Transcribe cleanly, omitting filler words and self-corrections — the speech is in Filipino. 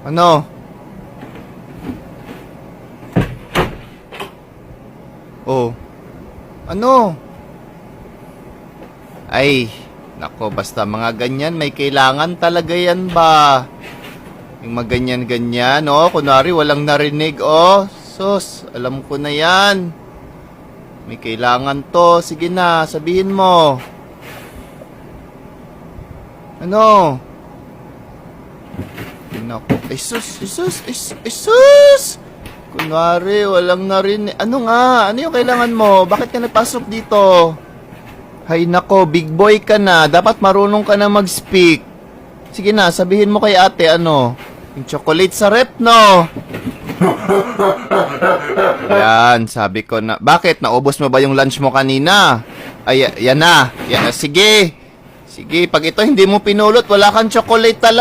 Ano? Oh. Ano? Ay, nako, basta mga ganyan, may kailangan talaga yan ba? Yung mga ganyan-ganyan, oh, kunwari walang narinig, oh. Sus, alam ko na yan. May kailangan to. Sige na, sabihin mo. Ano? Nako, ay sus, ay sus, ay sus! Kunwari, walang narinig. Ano nga? Ano yung kailangan mo? Bakit ka napasok dito? Hay nako, big boy ka na. Dapat marunong ka na mag-speak. Sige na, sabihin mo kay ate, ano? Yung chocolate sa rep, no? Yan, sabi ko na. Bakit? Naubos mo ba yung lunch mo kanina? Ay, yan na. Yan, sige. Sige, pag ito hindi mo pinulot, wala kang chocolate talaga.